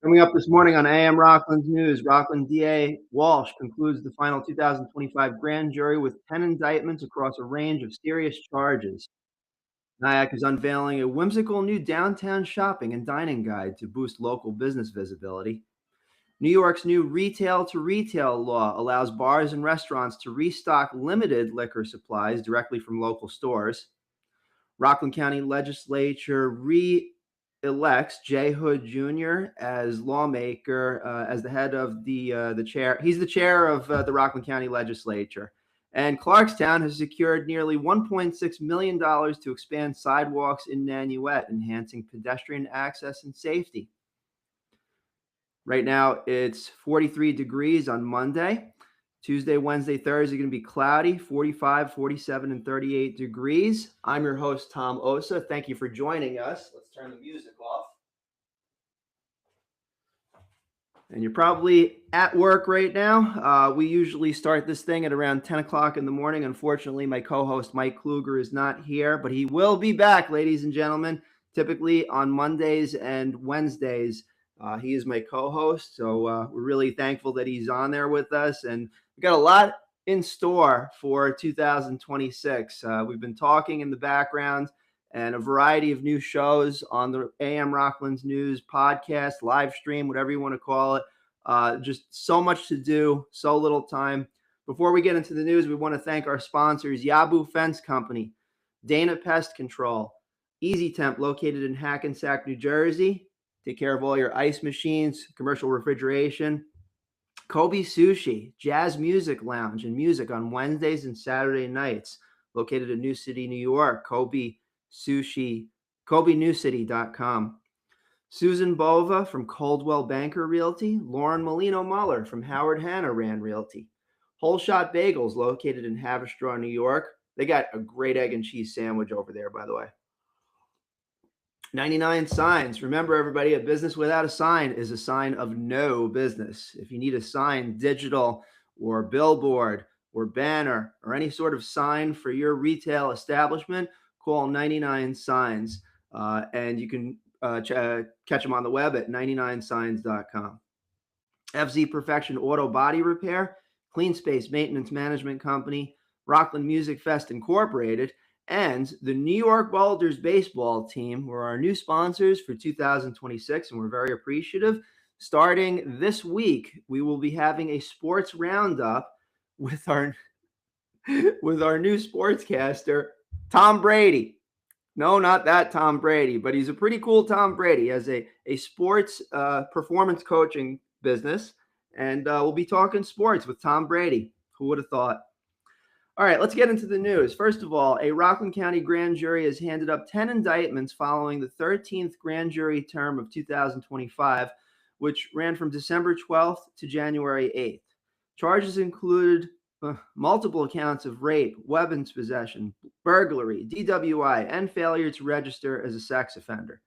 Coming up this morning on AM Rockland's News, Rockland DA Walsh concludes the final 2025 grand jury with 10 indictments across a range of serious charges. Nyack is unveiling a whimsical new downtown shopping and dining guide to boost local business visibility. New York's new retail to retail law allows bars and restaurants to restock limited liquor supplies directly from local stores. Rockland County Legislature elects Jay Hood Jr. as lawmaker, as the head of the chair. He's the chair of the Rockland County Legislature. And Clarkstown has secured nearly $1.6 million to expand sidewalks in Nanuet, enhancing pedestrian access and safety. Right now, it's 43 degrees on Monday. Tuesday, Wednesday, Thursday are going to be cloudy, 45, 47, and 38 degrees. I'm your host, Tom Osa. Thank you for joining us. Let's turn the music off. And you're probably at work right now. We usually start this thing at around 10 o'clock in the morning. Unfortunately, my co-host, Mike Kluger, is not here, but he will be back, ladies and gentlemen, typically on Mondays and Wednesdays. He is my co-host, so we're really thankful that he's on there with us. And we've got a lot in store for 2026. We've been talking in the background and a variety of new shows on the AM Rockland's News podcast, live stream, whatever you want to call it. Just so much to do, so little time. Before we get into the news, we want to thank our sponsors, Yabu Fence Company, Dana Pest Control, Easy Temp, located in Hackensack, New Jersey. Take care of all your ice machines, commercial refrigeration. Kobe Sushi, Jazz Music Lounge and music on Wednesdays and Saturday nights, located in New City, New York. Kobe Sushi, KobeNewCity.com. Susan Bova from Coldwell Banker Realty. Lauren Molino Muller from Howard Hanna Rand Realty. Whole Shot Bagels, located in Haverstraw, New York. They got a great egg and cheese sandwich over there, by the way. 99 Signs. Remember, everybody, a business without a sign is a sign of no business. If you need a sign, digital or billboard or banner or any sort of sign for your retail establishment, call 99 Signs. And you can catch them on the web at 99signs.com. FZ Perfection Auto Body Repair, Clean Space Maintenance Management Company, Rockland Music Fest Incorporated, and the New York Boulders baseball team were our new sponsors for 2026, and we're very appreciative. Starting this week, we will be having a sports roundup with our new sportscaster, Tom Brady. No, not that Tom Brady, but he's a pretty cool Tom Brady. He has a sports performance coaching business, and we'll be talking sports with Tom Brady. Who would have thought? All right, let's get into the news. First of all, a Rockland County grand jury has handed up 10 indictments following the 13th grand jury term of 2025, which ran from December 12th to January 8th. Charges included multiple counts of rape, weapons possession, burglary, DWI, and failure to register as a sex offender.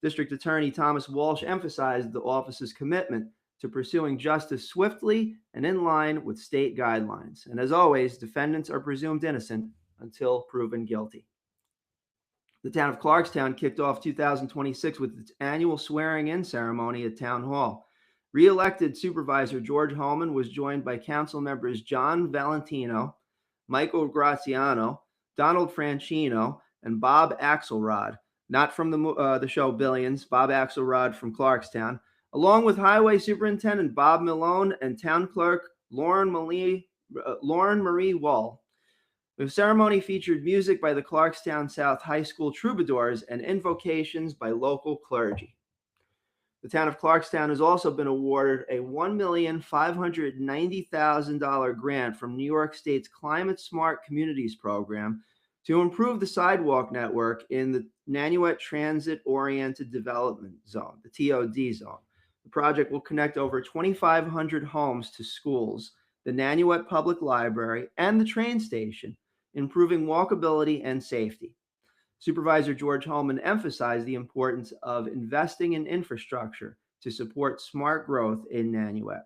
District Attorney Thomas Walsh emphasized the office's commitment to pursuing justice swiftly and in line with state guidelines. And as always, defendants are presumed innocent until proven guilty. The town of Clarkstown kicked off 2026 with its annual swearing-in ceremony at Town Hall. Re-elected Supervisor George Holman was joined by council members John Valentino, Michael Graziano, Donald Franchino, and Bob Axelrod, not from the show Billions, Bob Axelrod from Clarkstown, along with Highway Superintendent Bob Malone and Town Clerk Lauren Marie Wall. The ceremony featured music by the Clarkstown South High School Troubadours and invocations by local clergy. The town of Clarkstown has also been awarded a $1,590,000 grant from New York State's Climate Smart Communities program to improve the sidewalk network in the Nanuet Transit Oriented Development Zone, the TOD zone. The project will connect over 2,500 homes to schools, the Nanuet Public Library, and the train station, improving walkability and safety. Supervisor George Holman emphasized the importance of investing in infrastructure to support smart growth in Nanuet.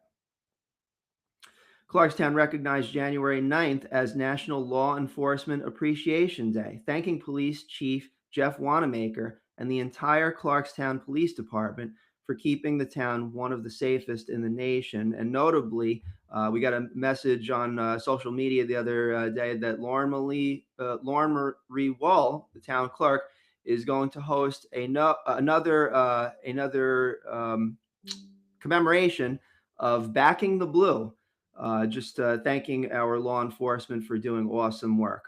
Clarkstown recognized January 9th as National Law Enforcement Appreciation Day, thanking Police Chief Jeff Wanamaker and the entire Clarkstown Police Department for keeping the town one of the safest in the nation. And notably, we got a message on social media the other day that Lauren Marie Wall, the town clerk, is going to host another commemoration of Backing the Blue, just thanking our law enforcement for doing awesome work.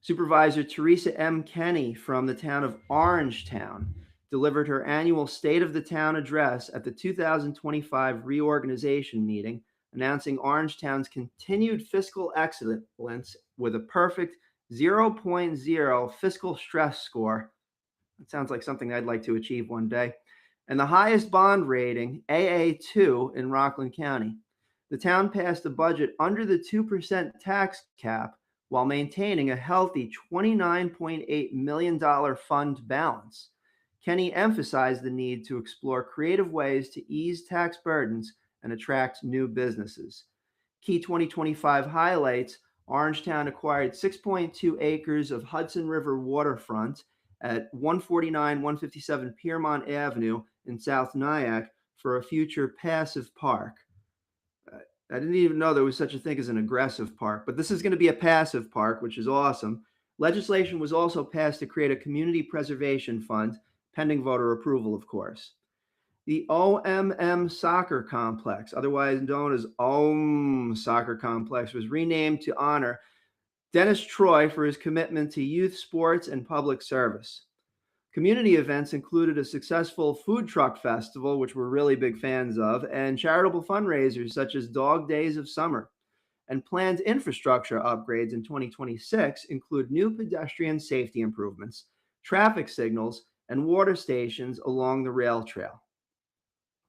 Supervisor Teresa M. Kenny from the town of Orangetown delivered her annual State of the Town address at the 2025 reorganization meeting, announcing Orangetown's continued fiscal excellence with a perfect 0.0 fiscal stress score. That sounds like something I'd like to achieve one day. And the highest bond rating, AA2, in Rockland County. The town passed a budget under the 2% tax cap while maintaining a healthy $29.8 million fund balance. Kenny emphasized the need to explore creative ways to ease tax burdens and attract new businesses. Key 2025 highlights: Orangetown acquired 6.2 acres of Hudson River waterfront at 149-157 Piermont Avenue in South Nyack for a future passive park. I didn't even know there was such a thing as an aggressive park, but this is going to be a passive park, which is awesome. Legislation was also passed to create a community preservation fund, pending voter approval, of course. The OMM Soccer Complex, otherwise known as OM Soccer Complex, was renamed to honor Dennis Troy for his commitment to youth sports and public service. Community events included a successful food truck festival, which we're really big fans of, and charitable fundraisers such as Dog Days of Summer. And planned infrastructure upgrades in 2026 include new pedestrian safety improvements, traffic signals, and water stations along the rail trail.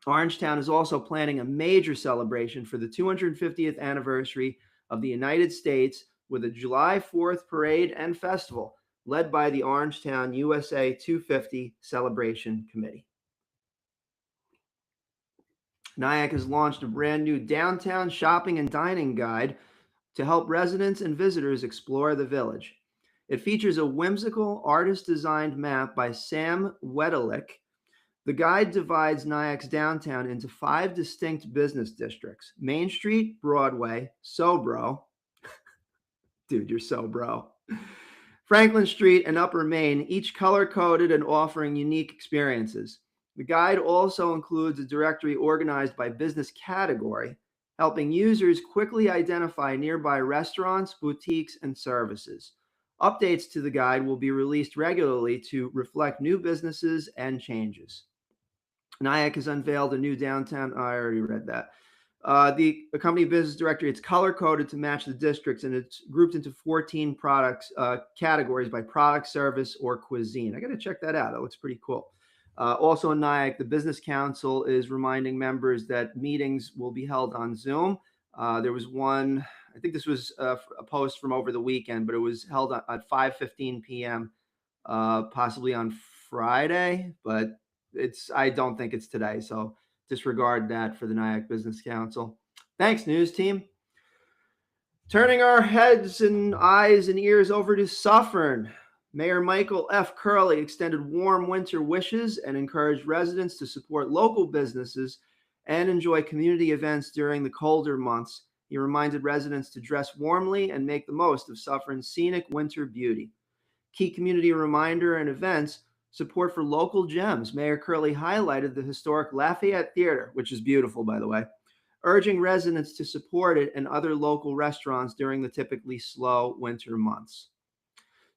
Orangetown is also planning a major celebration for the 250th anniversary of the United States with a July 4th parade and festival led by the Orangetown USA 250 Celebration Committee. Nyack has launched a brand new downtown shopping and dining guide to help residents and visitors explore the village. It features a whimsical artist-designed map by Sam Wedelick. The guide divides Nyack's downtown into 5 distinct business districts: Main Street, Broadway, Sobro. Dude, you're so bro. Franklin Street and Upper Main, each color-coded and offering unique experiences. The guide also includes a directory organized by business category, helping users quickly identify nearby restaurants, boutiques, and services. Updates to the guide will be released regularly to reflect new businesses and changes. Nyack has unveiled a new downtown. I already read that. The company business directory, it's color-coded to match the districts, and it's grouped into 14 products categories by product, service, or cuisine. I got to check that out. That looks pretty cool. Also in Nyack, the Business Council is reminding members that meetings will be held on Zoom. There was one, I think this was a post from over the weekend, but it was held at 5:15 p.m., possibly on Friday, but I don't think it's today. So disregard that for the Nyack Business Council. Thanks, news team. Turning our heads and eyes and ears over to Suffern. Mayor Michael F. Curley extended warm winter wishes and encouraged residents to support local businesses and enjoy community events during the colder months. He reminded residents to dress warmly and make the most of Suffern's scenic winter beauty. Key community reminder and events: support for local gems. Mayor Curley highlighted the historic Lafayette Theater, which is beautiful, by the way, urging residents to support it and other local restaurants during the typically slow winter months.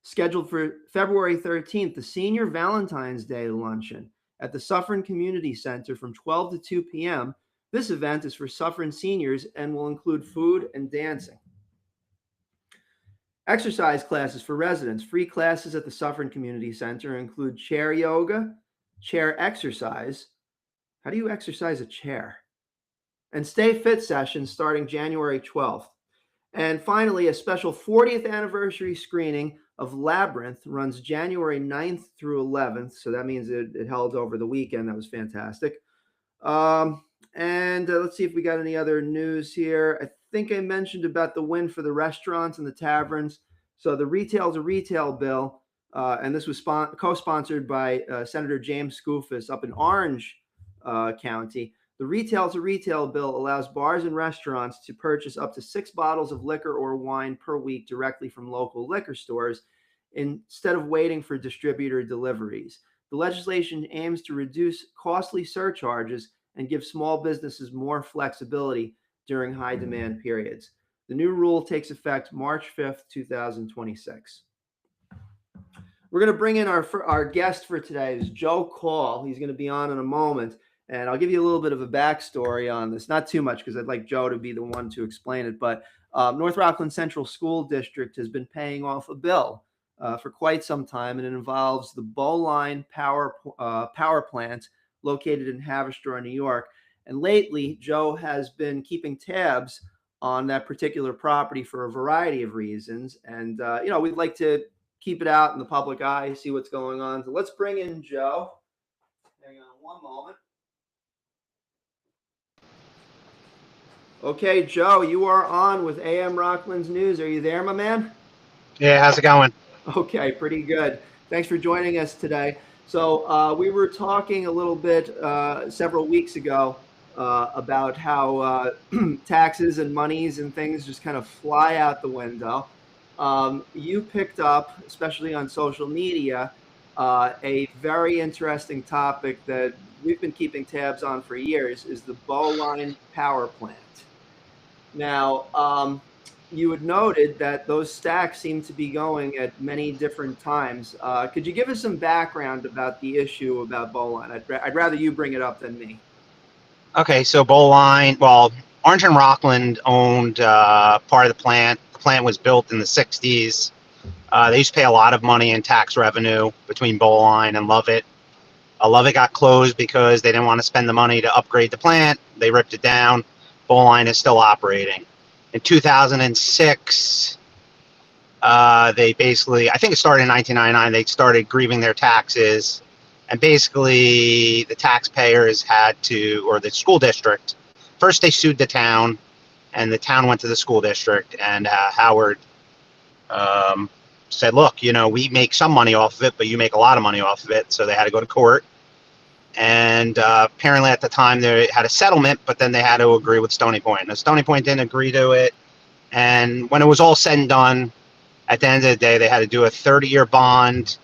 Scheduled for February 13th, the Senior Valentine's Day Luncheon at the Suffern Community Center from 12 to 2 p.m. This event is for Suffern seniors and will include food and dancing. Exercise classes for residents. Free classes at the Suffern Community Center include chair yoga, chair exercise. How do you exercise a chair? And Stay Fit sessions starting January 12th. And finally, a special 40th anniversary screening of Labyrinth runs January 9th through 11th. So that means it held over the weekend. That was fantastic. Let's see if we got any other news here. I think I mentioned about the win for the restaurants and the taverns. So the retail to retail bill and this was co-sponsored by Senator James Skoufis up in Orange County. The retail to retail bill allows bars and restaurants to purchase up to 6 bottles of liquor or wine per week directly from local liquor stores instead of waiting for distributor deliveries. The legislation aims to reduce costly surcharges and give small businesses more flexibility during high demand periods. The new rule takes effect March 5th, 2026. We're going to bring in our guest for today is Joe Call. He's going to be on in a moment, and I'll give you a little bit of a backstory on this. Not too much because I'd like Joe to be the one to explain it, but North Rockland Central School District has been paying off a bill for quite some time, and it involves the Bowline power plant located in Haverstraw, New York. And lately, Joe has been keeping tabs on that particular property for a variety of reasons. And, we'd like to keep it out in the public eye, see what's going on. So let's bring in Joe. Hang on one moment. Okay, Joe, you are on with AM Rockland's News. Are you there, my man? Yeah, how's it going? Okay, pretty good. Thanks for joining us today. So we were talking a little bit several weeks ago about how taxes and monies and things just kind of fly out the window. You picked up, especially on social media, a very interesting topic that we've been keeping tabs on for years, is the Bowline power plant. Now, you had noted that those stacks seem to be going at many different times. Could you give us some background about the issue about Bowline? I'd rather you bring it up than me. Okay, so Bowline, well, Orange and Rockland owned part of the plant. The plant was built in the 60s. They used to pay a lot of money in tax revenue between Bowline and Lovett. Lovett got closed because they didn't want to spend the money to upgrade the plant. They ripped it down. Bowline is still operating. In 2006, they basically, I think it started in 1999, they started grieving their taxes. And basically, the taxpayers had to, or the school district, first they sued the town, and the town went to the school district, and Howard said, look, we make some money off of it, but you make a lot of money off of it. So they had to go to court. And apparently at the time they had a settlement, but then they had to agree with Stony Point. Now, Stony Point didn't agree to it. And when it was all said and done, at the end of the day, they had to do a 30-year bond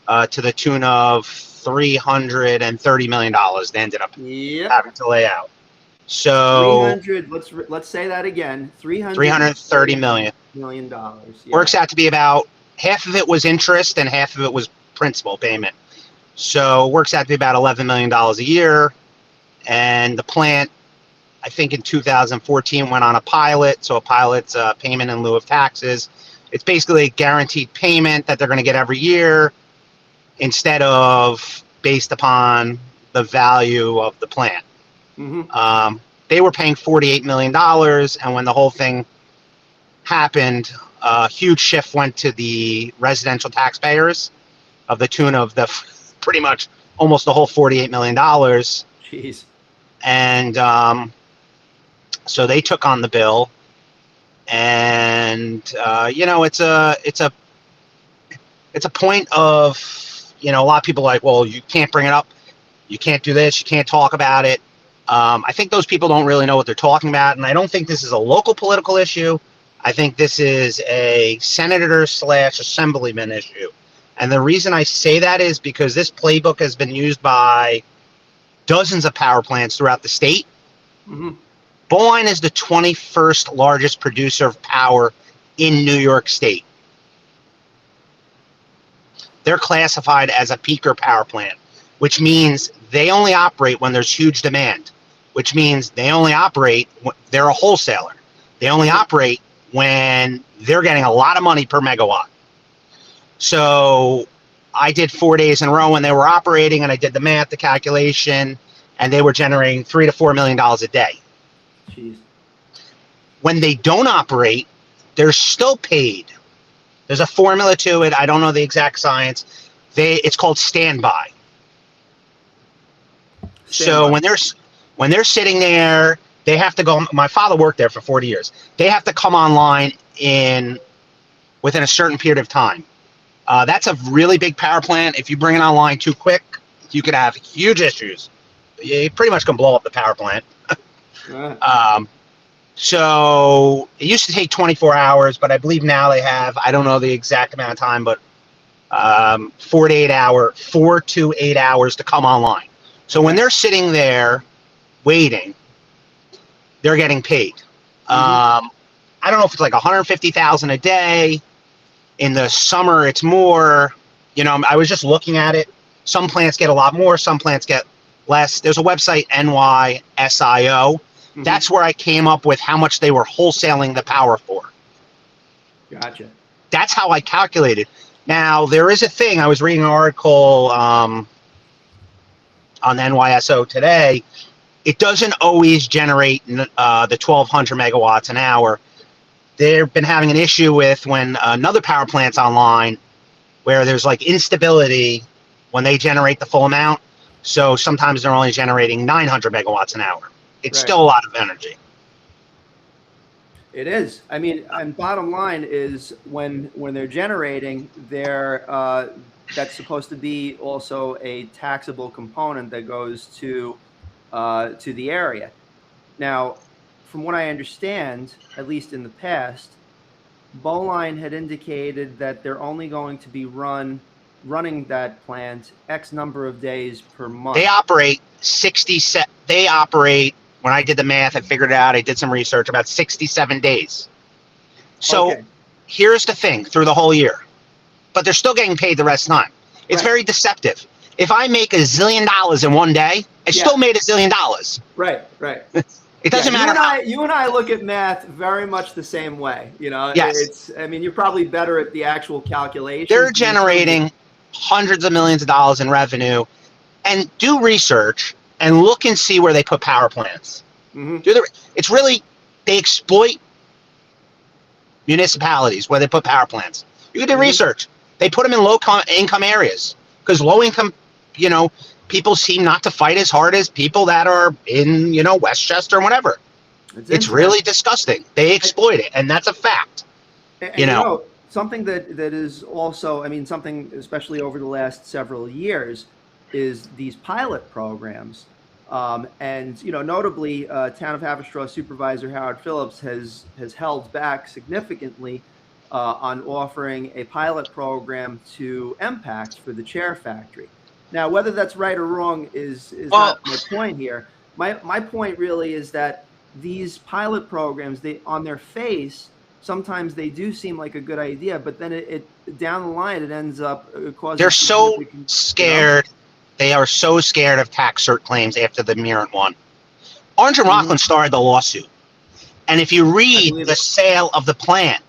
to the tune of $330 million. They ended up having to lay out. So 300. Let's say that again. $330 million. Yeah. Works out to be about half of it was interest and half of it was principal payment. So it works out to be about $11 million a year. And the plant, I think in 2014, went on a pilot. So a pilot's payment in lieu of taxes. It's basically a guaranteed payment that they're going to get every year instead of based upon the value of the plant. Mm-hmm. They were paying $48 million. And when the whole thing happened, a huge shift went to the residential taxpayers of the tune of pretty much almost the whole $48 million. Jeez. And so they took on the bill, and it's a point of, a lot of people are like, well, you can't bring it up, you can't do this, you can't talk about it. I think those people don't really know what they're talking about, and I don't think this is a local political issue. I think this is a senator/assemblyman issue. And the reason I say that is because this playbook has been used by dozens of power plants throughout the state. Mm-hmm. Bowline is the 21st largest producer of power in New York State. They're classified as a peaker power plant, which means they only operate when there's huge demand, which means they only operate when they're a wholesaler. They only operate when they're getting a lot of money per megawatt. So I did 4 days in a row when they were operating, and I did the math, the calculation, and they were generating $3 to $4 million a day. Jeez. When they don't operate, they're still paid. There's a formula to it. I don't know the exact science. It's called standby. So when they're sitting there, they have to go. My father worked there for 40 years. They have to come online within a certain period of time. That's a really big power plant. If you bring it online too quick, you could have huge issues. You pretty much can blow up the power plant. So it used to take 24 hours, but I believe now they have, I don't know the exact amount of time, but 4 to 8 hours to come online. So when they're sitting there waiting, they're getting paid. I don't know if it's like 150,000 a day. In the summer, it's more. I was just looking at it. Some plants get a lot more. Some plants get less. There's a website, NYSIO. That's where I came up with how much they were wholesaling the power for. Gotcha. That's how I calculated. Now, there is a thing. I was reading an article on NYSO today. It doesn't always generate the 1,200 megawatts an hour. They've been having an issue with when another power plant's online where there's like instability when they generate the full amount. So sometimes they're only generating 900 megawatts an hour. It's still a lot of energy. It is. I mean, and bottom line is when they're generating, that's supposed to be also a taxable component that goes to the area. Now, from what I understand, at least in the past, Bowline had indicated that they're only going to be running that plant X number of days per month. They operate when I did the math, I figured it out, I did some research, about 67 days. So here's the thing, through the whole year. But they're still getting paid the rest of the time. It's very deceptive. If I make $1 zillion in one day, I still made $1 zillion. Right. It doesn't matter. You and I look at math very much the same way. Yes. I mean, you're probably better at the actual calculations. They're generating hundreds of millions of dollars in revenue. And do research and look and see where they put power plants. It's really, they exploit municipalities where they put power plants. You can do research. They put them in low-income areas because low-income, people seem not to fight as hard as people that are in, Westchester and whatever. It's really disgusting. They exploit it, and that's a fact. And something that is also, something especially over the last several years is these pilot programs. And notably, Town of Haverstraw Supervisor Howard Phillips has held back significantly on offering a pilot program to Impact for the chair factory. Now, whether that's right or wrong is not my point here. My point really is that these pilot programs, on their face, sometimes they do seem like a good idea, but then it down the line it ends up causing. They're so scared. They are so scared of tax cert claims after the Mirant one. Orange and Rockland started the lawsuit. And if you read the sale of the plant,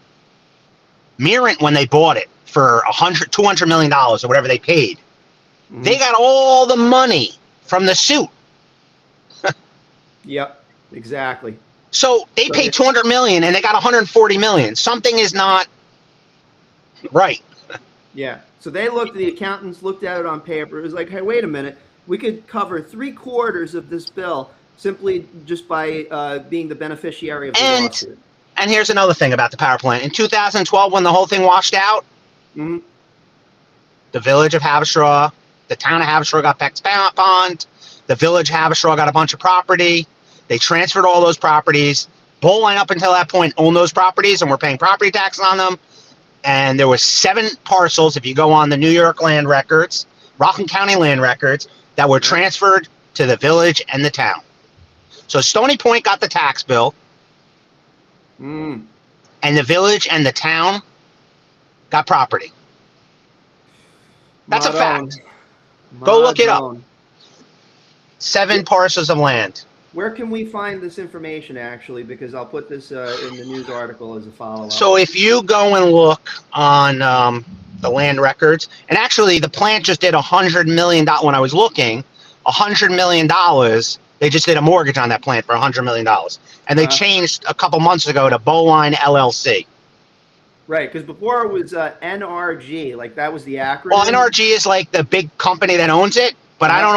Mirant, when they bought it for $200 million or whatever they paid, they got all the money from the suit. Yep, exactly. So they paid $200 million and they got $140 million. Something is not right. Yeah. So the accountants looked at it on paper. It was like, hey, wait a minute. We could cover 3/4 of this bill simply just by being the beneficiary of the lawsuit. And here's another thing about the power plant. In 2012, when the whole thing washed out, the village of Haverstraw, the town of Haverstraw got Peck's Pond, the village of Haverstraw got a bunch of property. They transferred all those properties. Bowline up until that point owned those properties and were paying property taxes on them. And there were 7 parcels, if you go on the New York land records, Rockland County land records, that were transferred to the village and the town. So Stony Point got the tax bill, and the village and the town got property. That's a fact. Go look it up. 7 parcels of land. Where can we find this information, actually? Because I'll put this in the news article as a follow-up. So if you go and look on the land records, and actually the plant just did $100 million. When I was looking, $100 million. They just did a mortgage on that plant for $100 million. And they changed a couple months ago to Bowline LLC. Right, because before it was NRG, like that was the acronym. Well, NRG is like the big company that owns it. But I don't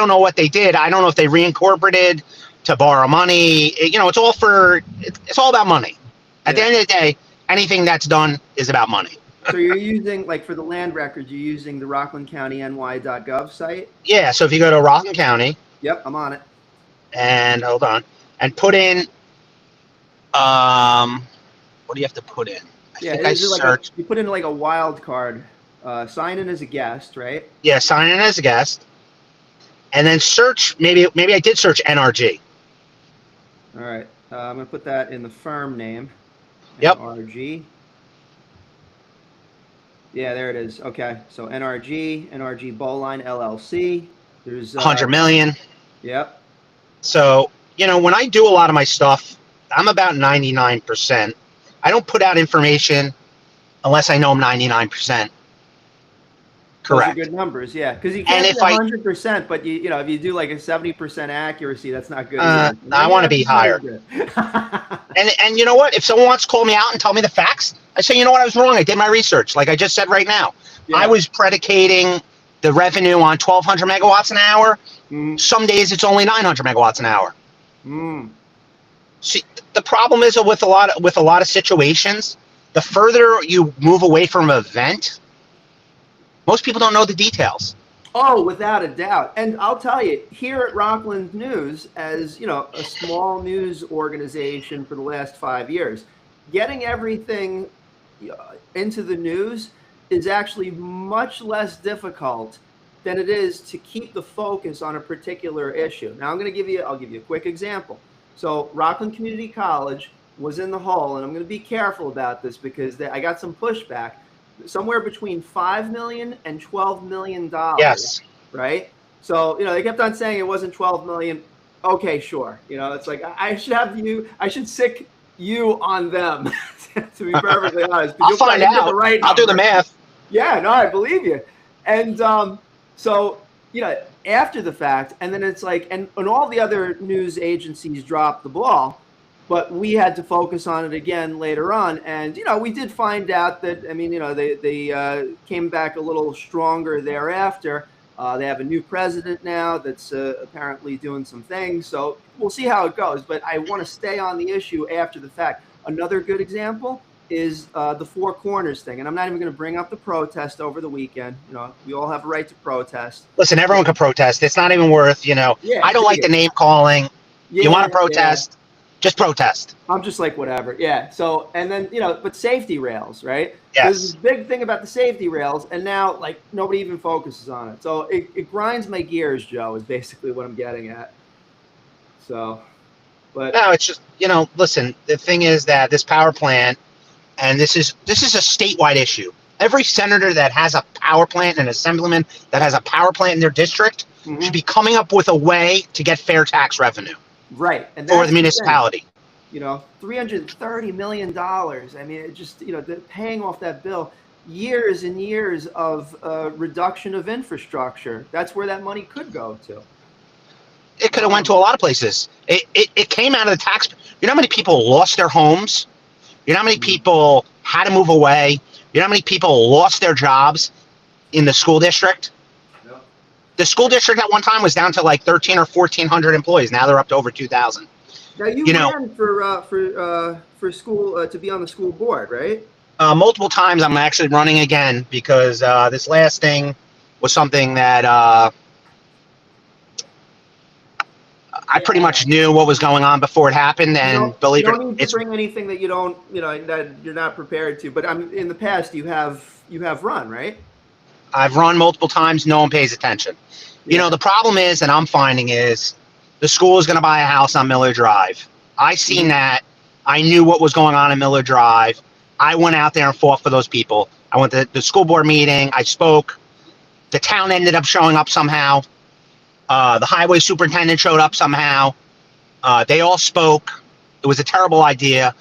know what they did. I don't know if they reincorporated to borrow money. It's all about money. At the end of the day, anything that's done is about money. So you're using, like, for the land records, you're using the rocklandcountyny.gov site? Yeah, so if you go to Rockland County Yep, I'm on it. and hold on and put in what do you have to put in? I Yeah, think I is it like a, searched. you put in like a wild card, sign in as a guest, right? Yeah, sign in as a guest, and then search. Maybe I did search NRG. All right. I'm going to put that in the firm name, Yep, NRG. Yeah, there it is. Okay. So NRG Bowline LLC. There's, 100 million. yep. So when I do a lot of my stuff, I'm about 99%. I don't put out information unless I know I'm 99% Those are correct. good numbers. Yeah. Because you And can't be if I 100%, but if you do like a 70% accuracy, that's not good either. And I then you want to have be some money higher. good. And you know what? If someone wants to call me out and tell me the facts, I say, you know what, I was wrong. I did my research. Like I just said right now. I Yeah. was predicating the revenue on 1,200 megawatts an hour. Mm, Some days it's only 900 megawatts an hour. mm. See, the problem is with a lot of situations, the further you move away from an event, most people don't know the details. Oh, without a doubt. And I'll tell you, here at Rockland News, as a small news organization for the last 5 years, getting everything into the news is actually much less difficult than it is to keep the focus on a particular issue. Now, I'll give you a quick example. So, Rockland Community College was in the hole, and I'm going to be careful about this because I got some pushback, somewhere between $5 million and $12 million, Yes. right? So, they kept on saying it wasn't 12 million. Okay, sure. It's like I should sick you on them, to be perfectly honest. I'll find you'll get the out. right I'll do the number. math. Yeah, no, I believe you. And so, after the fact, and then it's like, and all the other news agencies dropped the ball, but we had to focus on it again later on. And, we did find out that, I mean, they came back a little stronger thereafter. They have a new president now that's apparently doing some things. So we'll see how it goes. But I want to stay on the issue after the fact. Another good example is the Four Corners thing. And I'm not even going to bring up the protest over the weekend. We all have a right to protest. Listen, everyone can protest. It's not even worth, Yeah, I don't like the name calling. Yeah, you want to protest? Just protest. I'm just like, whatever. Yeah. So, and then, but safety rails, right? Yes. There's this big thing about the safety rails, and now, like, nobody even focuses on it. So it grinds my gears, Joe, is basically what I'm getting at. So, but No, it's just, listen, the thing is that this power plant, and this is a statewide issue. Every senator that has a power plant, an assemblyman that has a power plant in their district, should be coming up with a way to get fair tax revenue. Right. And for the municipality. $330 million. I mean, it just, paying off that bill, years and years of reduction of infrastructure. That's where that money could go to. It could have went to a lot of places. It came out of the tax. You know how many people lost their homes? You know how many people had to move away? You know how many people lost their jobs in the school district? Yep. The school district at one time was down to like 1,300 or 1,400 employees. Now they're up to over 2,000. Now you ran for school to be on the school board, right? Multiple times. I'm actually running again because this last thing was something that I pretty much knew what was going on before it happened, and believe it, you don't need to bring anything that you don't, that you're not prepared to. But in the past, you have run, right? I've run multiple times. No one pays attention. Yeah. The problem is that I'm finding is the school is going to buy a house on Miller Drive. I seen that. I knew what was going on in Miller Drive. I went out there and fought for those people. I went to the school board meeting. I spoke. The town ended up showing up somehow. The highway superintendent showed up somehow. They all spoke. It was a terrible idea.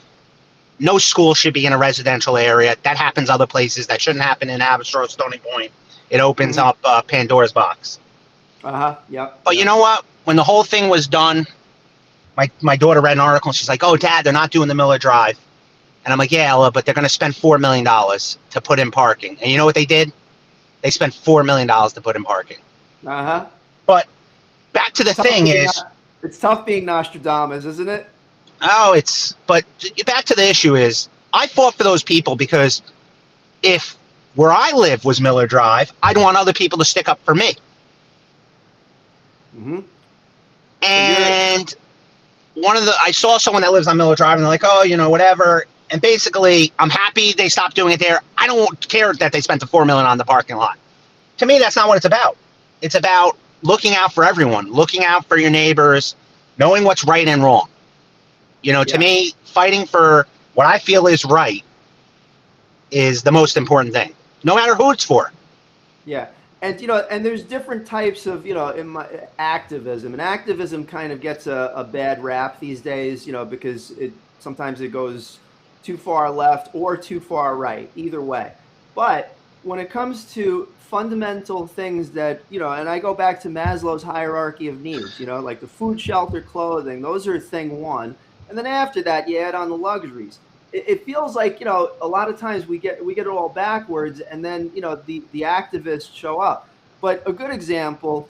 No school should be in a residential area. That happens other places. That shouldn't happen in Aberystwyth, Stony Point. It opens up Pandora's box. Yep. But you know what? When the whole thing was done, my daughter read an article and she's like, "Oh, Dad, they're not doing the Miller Drive." And I'm like, "Yeah, Ella, but they're going to spend $4 million to put in parking." And you know what they did? They spent $4 million to put in parking. But back to the thing is, it's tough being Nostradamus, isn't it? But back to the issue is, I fought for those people because if where I live was Miller Drive, I'd want other people to stick up for me. Mm-hmm. And I saw someone that lives on Miller Drive, and they're like, oh, whatever. And basically, I'm happy they stopped doing it there. I don't care that they spent the $4 million on the parking lot. To me, that's not what it's about. It's about looking out for everyone, looking out for your neighbors, knowing what's right and wrong. To me, fighting for what I feel is right is the most important thing, no matter who it's for. Yeah. And, and there's different types of, in my activism, and activism kind of gets a bad rap these days, because sometimes it goes too far left or too far right, either way. But when it comes to fundamental things that, and I go back to Maslow's hierarchy of needs, like the food, shelter, clothing, those are thing one. And then after that, you add on the luxuries. It feels like, a lot of times we get it all backwards, and then, the activists show up. But a good example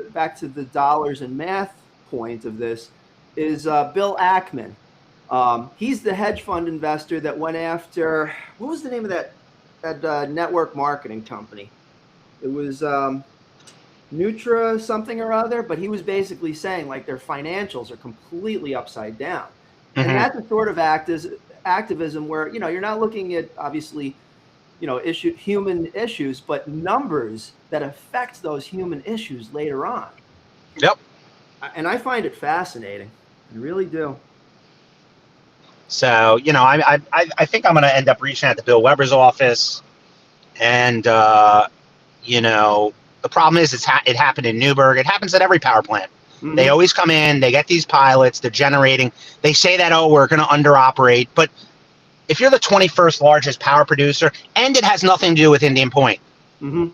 back to the dollars and math point of this is Bill Ackman. He's the hedge fund investor that went after, what was the name of that network marketing company? It was Nutra something or other, but he was basically saying like their financials are completely upside down. Mm-hmm. And that's a sort of activism where, you're not looking at obviously, human issues, but numbers that affect those human issues later on. Yep. And I find it fascinating. I really do. So, I think I'm going to end up reaching out to Bill Weber's office. And, the problem is it happened in Newburgh. It happens at every power plant. Mm-hmm. They always come in, they get these pilots, they're generating. They say that, oh, we're going to underoperate. But if you're the 21st largest power producer, and it has nothing to do with Indian Point. Mm-hmm.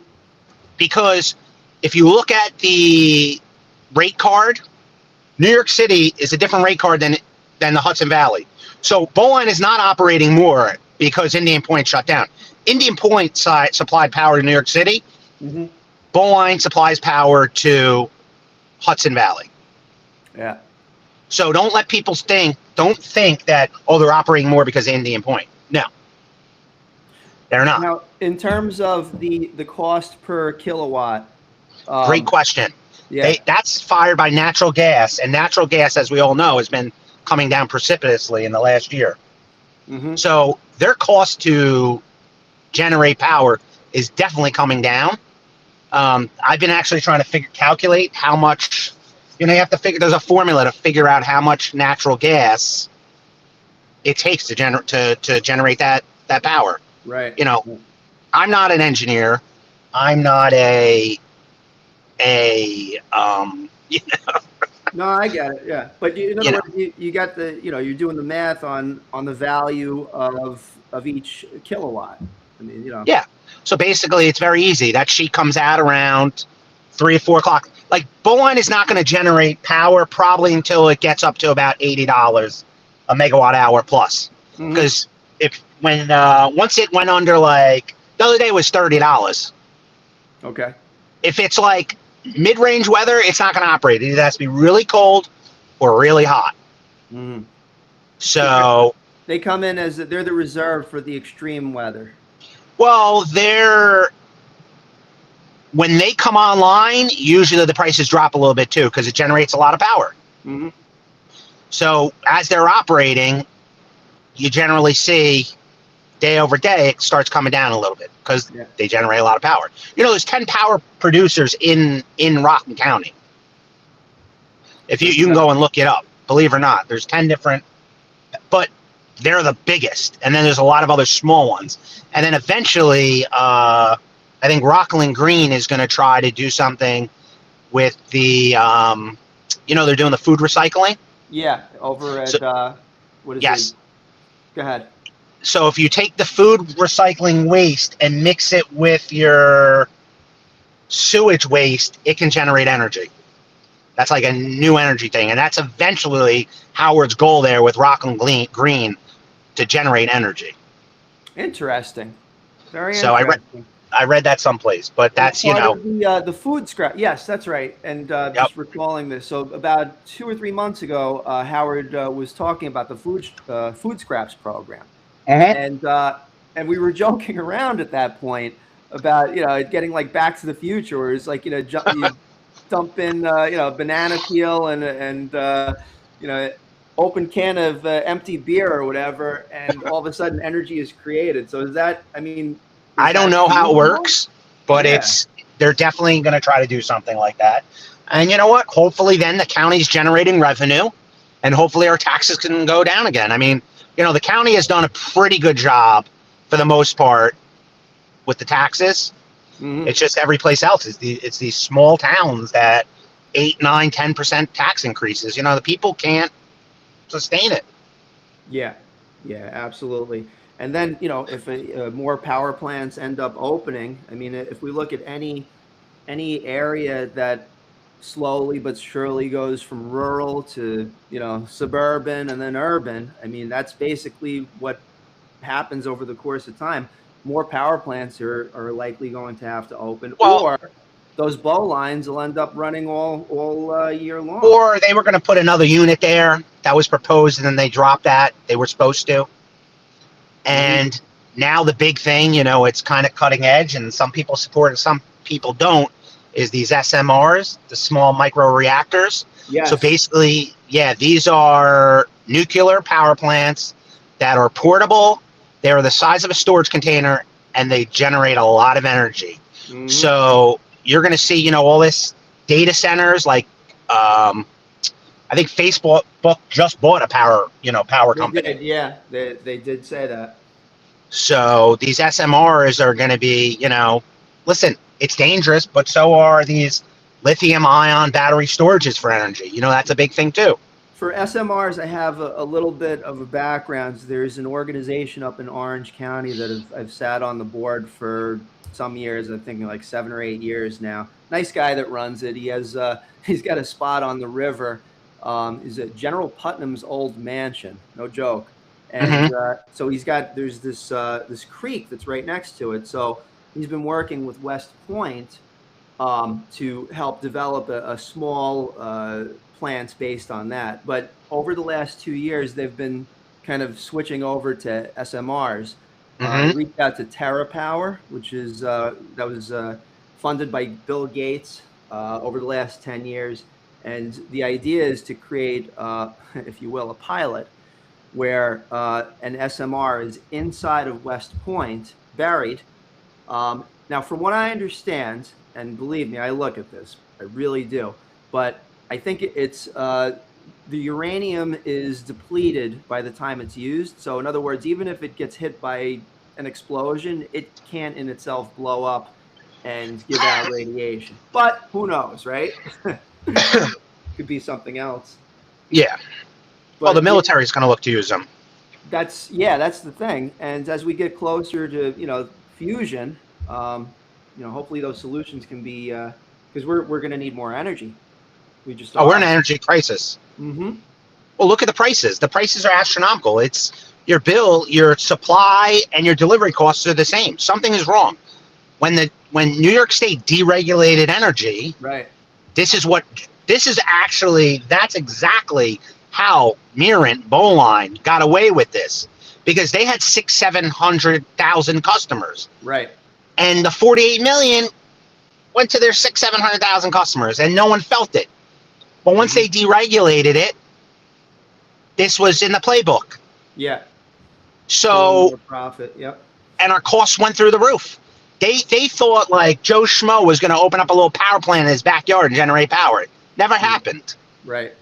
Because if you look at the rate card, New York City is a different rate card than the Hudson Valley. So Bowline is not operating more because Indian Point shut down. Indian Point supplied power to New York City. Mm-hmm. Bowline supplies power to Hudson Valley. Yeah. So don't think that, oh, they're operating more because of Indian Point. No. They're not. Now, in terms of the cost per kilowatt. Great question. Yeah. That's fired by natural gas, and natural gas, as we all know, has been coming down precipitously in the last year. Mm-hmm. So their cost to generate power is definitely coming down. I've been actually trying to calculate how much, you have to figure, there's a formula to figure out how much natural gas it takes to generate that power. Right. I'm not an engineer. I'm not No, I get it. Yeah. But in other words, you got you're doing the math on the value of each kilowatt. I mean, Yeah. So basically, it's very easy. That sheet comes out around 3 or 4 o'clock. Like, Bowline is not going to generate power probably until it gets up to about $80 a megawatt hour plus. Because once it went under, like, the other day it was $30. Okay. If it's like mid-range weather, it's not going to operate. It either has to be really cold or really hot. Mm-hmm. So they come in as they're the reserve for the extreme weather. Well, when they come online, usually the prices drop a little bit too because it generates a lot of power. Mm-hmm. So as they're operating, you generally see day over day it starts coming down a little bit because they generate a lot of power. There's 10 power producers in Rockland County. If you can go and look it up, believe it or not, there's 10 different, but they're the biggest. And then there's a lot of other small ones. And then eventually, I think Rockland Green is going to try to do something with the, they're doing the food recycling. Yeah, over at, what is it? Go ahead. So if you take the food recycling waste and mix it with your sewage waste, it can generate energy. That's like a new energy thing. And that's eventually Howard's goal there with Rockland Green to generate energy. Interesting. Very interesting. So I read that someplace, but that's, the food scrap. Yes, that's right. And just recalling this. So about 2 or 3 months ago, Howard was talking about the food scraps program. Mm-hmm. and we were joking around at that point about, it getting like Back to the Future, where it's like, you dump in, a banana peel and open can of empty beer or whatever, and all of a sudden energy is created. So is I don't that know how it feasible? works, but Yeah. they're definitely going to try to do something like that. And you know what? Hopefully, then the county's generating revenue, and hopefully our taxes can go down again. The county has done a pretty good job for the most part with the taxes. Hmm. It's just every place else. It's these small towns that 8, 9, 10% tax increases. The people can't sustain it. Yeah. Yeah, absolutely. And then, if more power plants end up opening, if we look at any area that slowly but surely goes from rural to, suburban and then urban, that's basically what happens over the course of time. More power plants are likely going to have to open, Well, or those bow lines will end up running all year long. or they were going to put another unit there that was proposed, and then they dropped that. They were supposed to. Hmm. And now the big thing, it's kind of cutting edge, and some people support it, some people don't, is these SMRs, the small micro reactors. So Yes. basically, yeah, these are nuclear power plants that are portable. They're the size of a storage container, and they generate a lot of energy. Hmm. So you're going to see, all this data centers like, I think Facebook just bought a power They company. did, yeah. They did say that. So these SMRs are going to be, listen, it's dangerous, but so are these lithium ion battery storages for energy. That's a big thing too. For SMRs, I have a little bit of a background. There's an organization up in Orange County that I've sat on the board for some years. I think like 7 or 8 years now. Nice guy that runs it. He's got a spot on the river. Is at General Putnam's old mansion. No joke. And Mm-hmm. so there's this creek that's right next to it. So he's been working with West Point to help develop a small plants based on that. But over the last 2 years, they've been kind of switching over to SMRs. I Mm-hmm. reached out to TerraPower, which is that was funded by Bill Gates over the last 10 years. And the idea is to create, if you will, a pilot where an SMR is inside of West Point, buried. Now, from what I understand, and believe me, I look at this, I really do, but I think it's the uranium is depleted by the time it's used. So, in other words, even if it gets hit by an explosion, it can't in itself blow up and give out radiation. But who knows, right? Could be something else. Yeah. Well, the But yeah, military is going to look to use them. that's the thing. And as we get closer to fusion, hopefully those solutions can be because we're going to need more energy. We just Oh, we're in are. an energy crisis. Hmm. Well, look at the prices. The prices are astronomical. It's your bill, your supply, and your delivery costs are the same. Something is wrong. When New York State deregulated energy, Right. this is what this is actually. That's exactly how Mirant Bowline got away with this, because they had 700,000 customers, Right. and the 48 million went to their 700,000 customers, and no one felt it. But once Hmm. they deregulated it, this was in the playbook. Yeah. Pulling So, more profit. Yep. and our costs went through the roof. They thought like Joe Schmo was going to open up a little power plant in his backyard and generate power. It never happened. Right.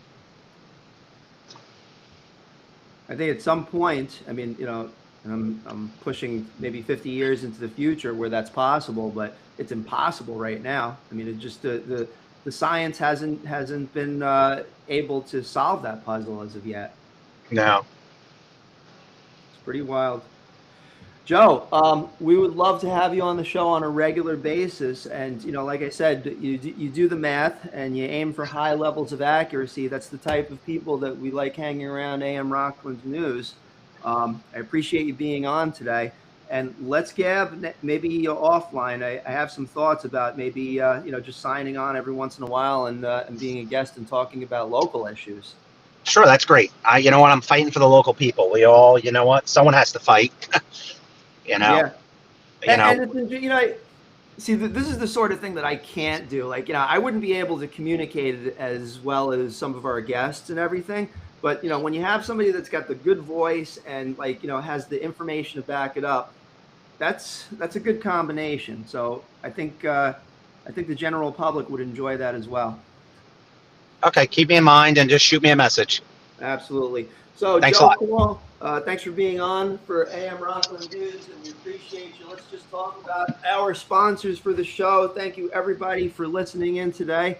I think at some point, and I'm pushing maybe 50 years into the future where that's possible, but it's impossible right now. It just the science hasn't been able to solve that puzzle as of yet. No. It's pretty wild. Joe, we would love to have you on the show on a regular basis. And, like I said, you do the math and you aim for high levels of accuracy. That's the type of people that we like hanging around AM Rockland News. I appreciate you being on today. And let's gab maybe offline. I have some thoughts about maybe, just signing on every once in a while and being a guest and talking about local issues. Sure, that's great. You know what? I'm fighting for the local people. We all, you know what? Someone has to fight. you know, Yeah. you know, And it's, see, this is the sort of thing that I can't do. Like, I wouldn't be able to communicate it as well as some of our guests and everything. But, when you have somebody that's got the good voice and like, has the information to back it up, that's a good combination. So I think the general public would enjoy that as well. okay, keep me in mind and just shoot me a message. Absolutely. So, Thanks a Joe lot. Paul, thanks for being on for AM Rockland News, and we appreciate you. Let's just talk about our sponsors for the show. Thank you, everybody, for listening in today.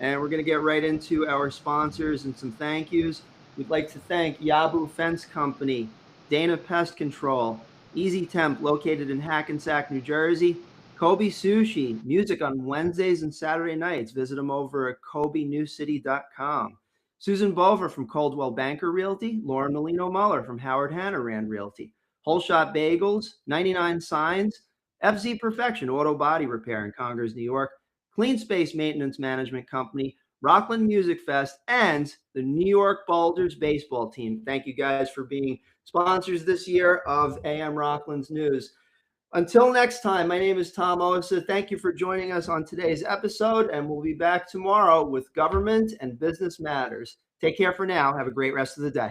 And we're going to get right into our sponsors and some thank yous. We'd like to thank Yabu Fence Company, Dana Pest Control, Easy Temp, located in Hackensack, New Jersey, Kobe Sushi, music on Wednesdays and Saturday nights. Visit them over at kobenewcity.com. Susan Bover from Coldwell Banker Realty, Lauren Molino Muller from Howard Hanna Rand Realty, Whole Shot Bagels, 99 Signs, FZ Perfection Auto Body Repair in Congers, New York, Clean Space Maintenance Management Company, Rockland Music Fest, and the New York Boulders baseball team. Thank you guys for being sponsors this year of AM Rockland's News. Until next time, my name is Tom Osa. Thank you for joining us on today's episode, and we'll be back tomorrow with Government and Business Matters. Take care for now. Have a great rest of the day.